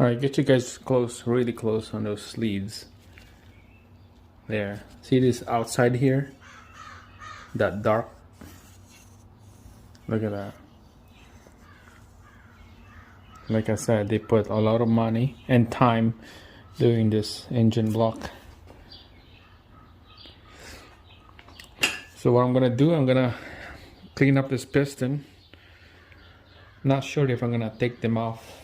Alright, get you guys close, really close on those sleeves. There. See this outside here? That dark? Look at that. Like I said, they put a lot of money and time doing this engine block. So what I'm gonna do, I'm gonna clean up this piston. Not sure if I'm gonna take them off.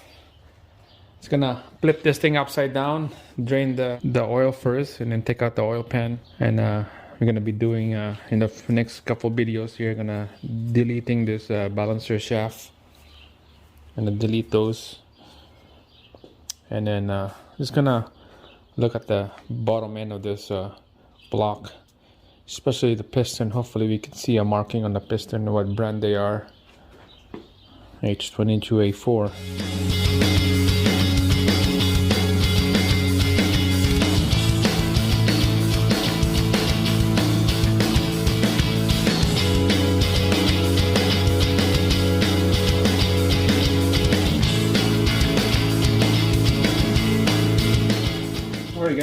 It's gonna flip this thing upside down, drain the oil first, and then take out the oil pan. And we're gonna be doing in the next couple videos here, gonna deleting this balancer shaft. Gonna delete those, and then just gonna look at the bottom end of this block, especially the piston. Hopefully we can see a marking on the piston, what brand they are. H22a4.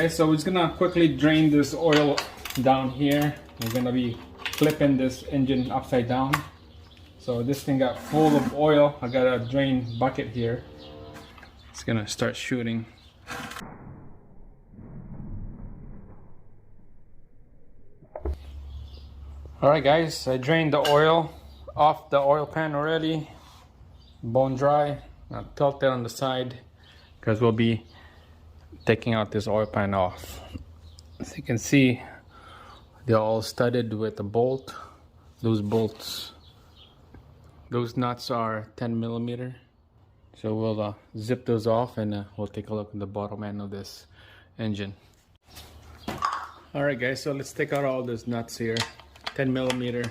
So we're just gonna quickly drain this oil down here. We're gonna be flipping this engine upside down. So this thing got full of oil. I got a drain bucket here. It's gonna start shooting. Alright guys, I drained the oil off the oil pan already. Bone dry. I'll tilt it on the side because we'll be taking out this oil pan off. As you can see, they're all studded with a bolt. Those bolts, those nuts are 10 millimeter. So we'll zip those off, and we'll take a look at the bottom end of this engine. Alright guys, so let's take out all those nuts here. 10 millimeter.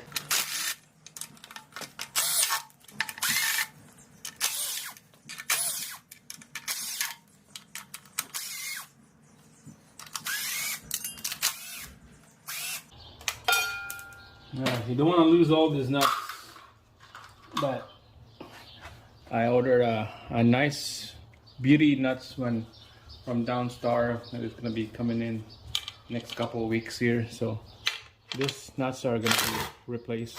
You don't want to lose all these nuts, but I ordered a nice beauty nuts from Downstar, and it's going to be coming in next couple of weeks here. So these nuts are going to be replaced.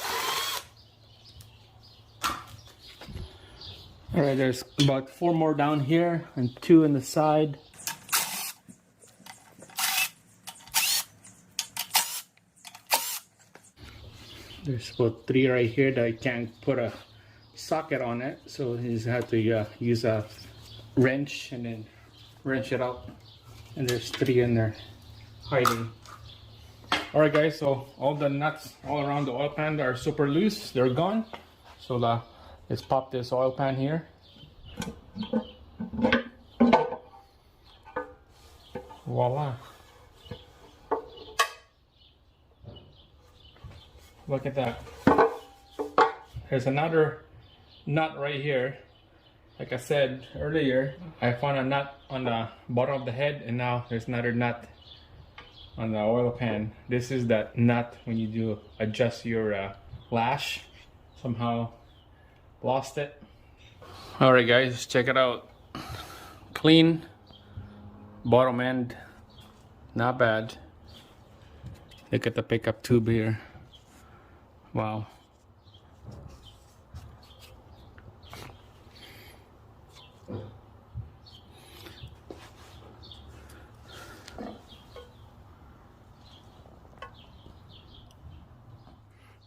Alright, there's about 4 more down here and 2 on the side. There's about 3 right here that I can't put a socket on it, so you just have to use a wrench and then wrench it out. And there's 3 in there hiding. Alright guys, so all the nuts all around the oil pan are super loose, they're gone. So let's pop this oil pan here. Voila. Look at that. There's another nut right here. Like I said earlier, I found a nut on the bottom of the head, and now there's another nut on the oil pan. This is that nut when you do adjust your lash. Somehow lost it. Alright guys, check it out. Clean bottom end, not bad. Look at the pickup tube here. Wow.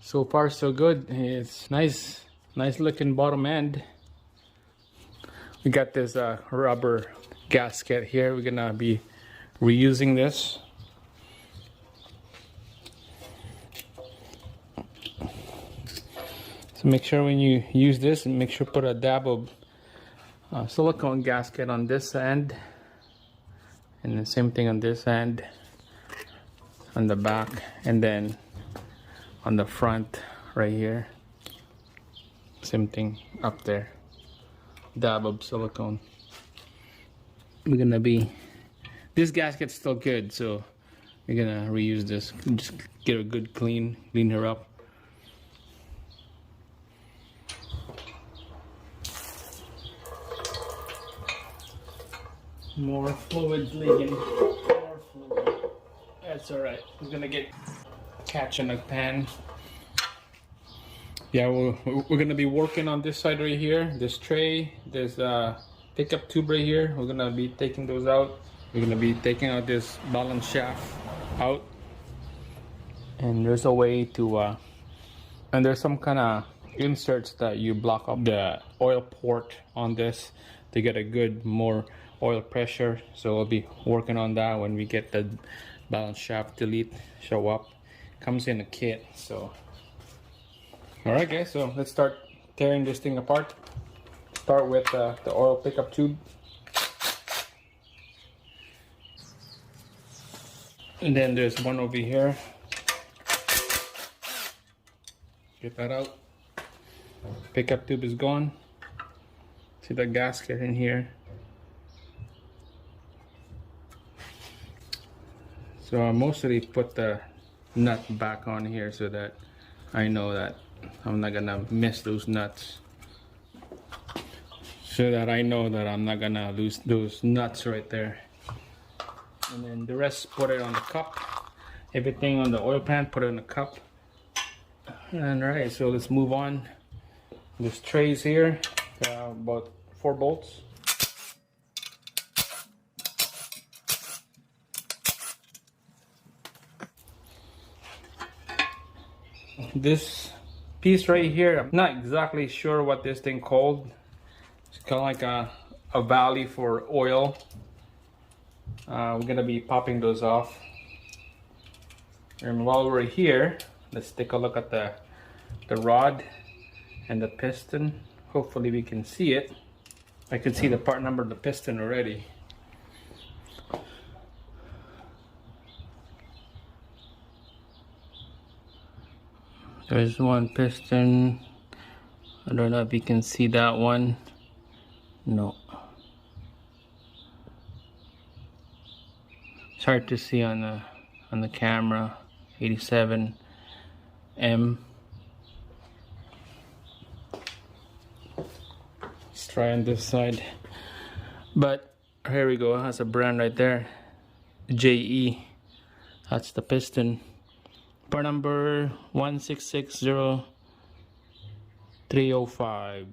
So far so good. It's nice looking bottom end. We got this rubber gasket here. We're gonna be reusing this. So make sure when you use this, make sure put a dab of silicone gasket on this end, and the same thing on this end, on the back, and then on the front right here, same thing up there. Dab of silicone. We're gonna be, this gasket's still good, so we're gonna reuse this. Just get a good clean her up. More fluid leaking. More fluid. That's alright. It's gonna get catch in the pan. Yeah, we're gonna be working on this side right here. This tray, there's a pickup tube right here. We're gonna be taking those out. We're gonna be taking out this balance shaft out. And there's a way to, and there's some kind of inserts that you block up the oil port on this to get a good more oil pressure. So we'll be working on that when we get the balance shaft delete show up. Comes in a kit. So alright guys, so let's start tearing this thing apart. Start with the oil pickup tube. And then there's one over here. Get that out. Pickup tube is gone. See the gasket in here. So I mostly put the nut back on here so that I know that I'm not gonna miss those nuts. So that I know that I'm not gonna lose those nuts right there. And then the rest, put it on the cup. Everything on the oil pan, put it in the cup. Alright, so let's move on. This trays here, about 4 bolts. This piece right here, I'm not exactly sure what this thing called. It's kind of like a valley for oil. We're gonna be popping those off. And while we're here, let's take a look at the rod and the piston. Hopefully we can see it. I can see the part number of the piston already. There's one piston. I don't know if you can see that one. No. It's hard to see on the camera. 87M. Let's try on this side. But here we go. It has a brand right there. JE. That's the piston. Part number 1660305.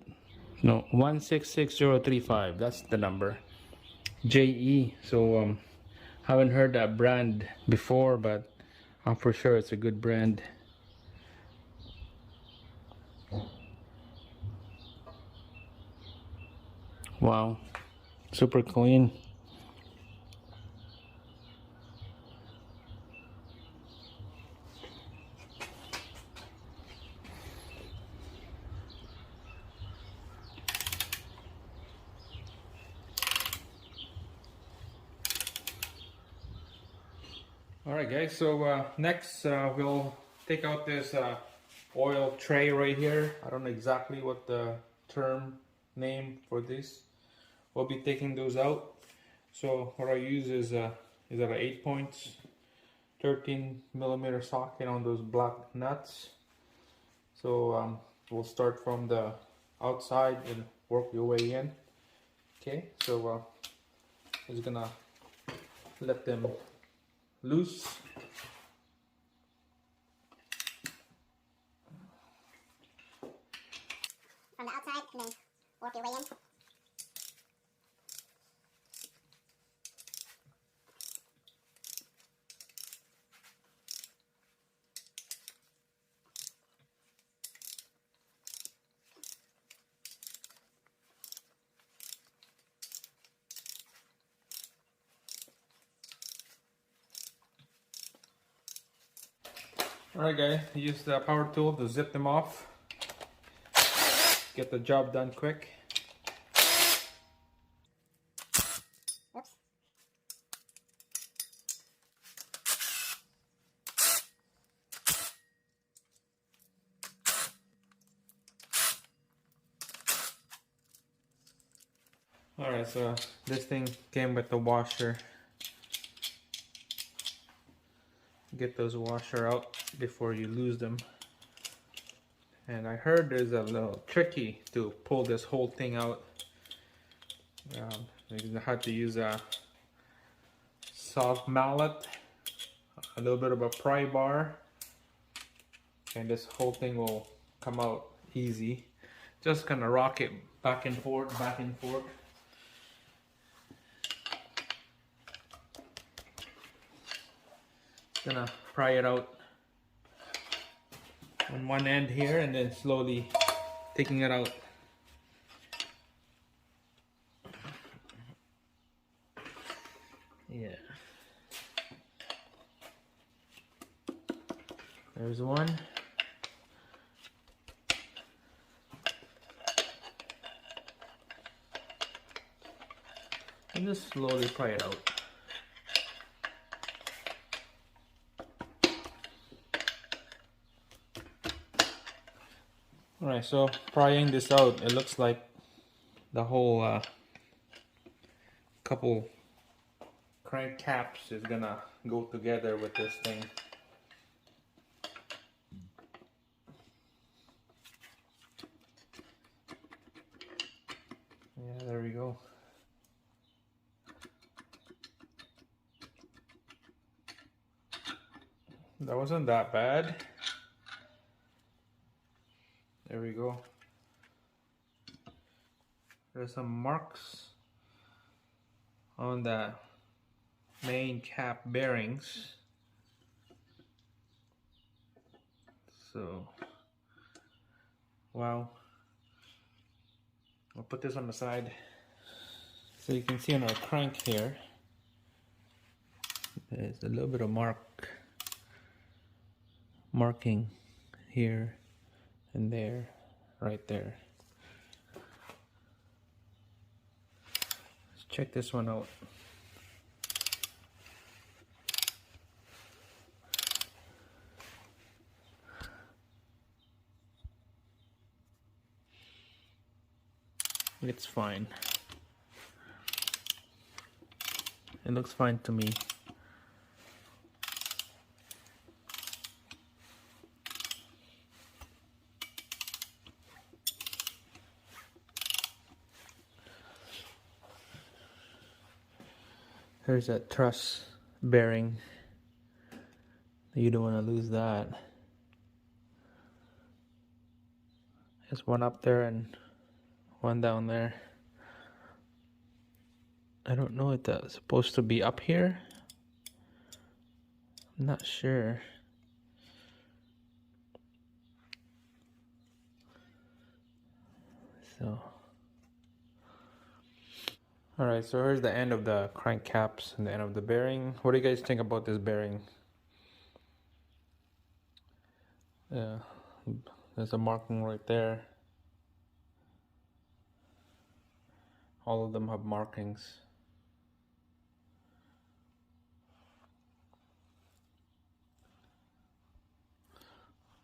No, 166035. That's the number. JE. So haven't heard that brand before, but I'm for sure it's a good brand. Wow, super clean. Alright guys, so next we'll take out this oil tray right here. I don't know exactly what the term name for this. We'll be taking those out. So what I use is an 8 points 13mm socket on those black nuts. So we'll start from the outside and work your way in. Okay, so just gonna let them loose. From the outside and then work your way in. Alright guys, use the power tool to zip them off. Get the job done quick. Oops. Alright, so this thing came with the washer. Get those washer out before you lose them. And I heard there's a little tricky to pull this whole thing out. You have to use a soft mallet, a little bit of a pry bar, and this whole thing will come out easy. Just gonna rock it back and forth, back and forth. Gonna pry it out on one end here and then slowly taking it out. Yeah. There's one. And just slowly pry it out. Alright, so prying this out, it looks like the whole couple crank caps is gonna go together with this thing. Yeah, there we go. That wasn't that bad. There we go. There's some marks on the main cap bearings. So, wow. I'll put this on the side. So you can see on our crank here, there's a little bit of marking here and there, right there. Let's check this one out. It's fine. It looks fine to me. There's that truss bearing. You don't want to lose that. There's one up there and one down there. I don't know if that's supposed to be up here. I'm not sure. So, alright, so here's the end of the crank caps and the end of the bearing. What do you guys think about this bearing? Yeah, there's a marking right there. All of them have markings.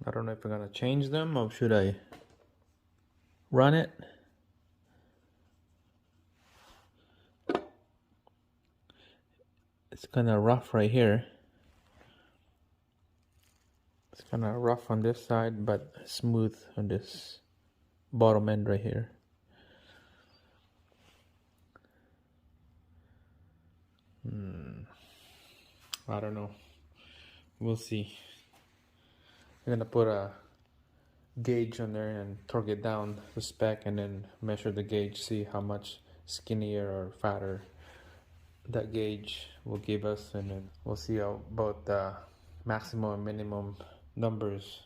I don't know if I'm gonna change them or should I run it? It's kind of rough right here. It's kind of rough on this side, but smooth on this bottom end right here. I don't know. We'll see. I'm gonna put a gauge on there and torque it down the spec and then measure the gauge, see how much skinnier or fatter that gauge will give us, and then we'll see about the maximum and minimum numbers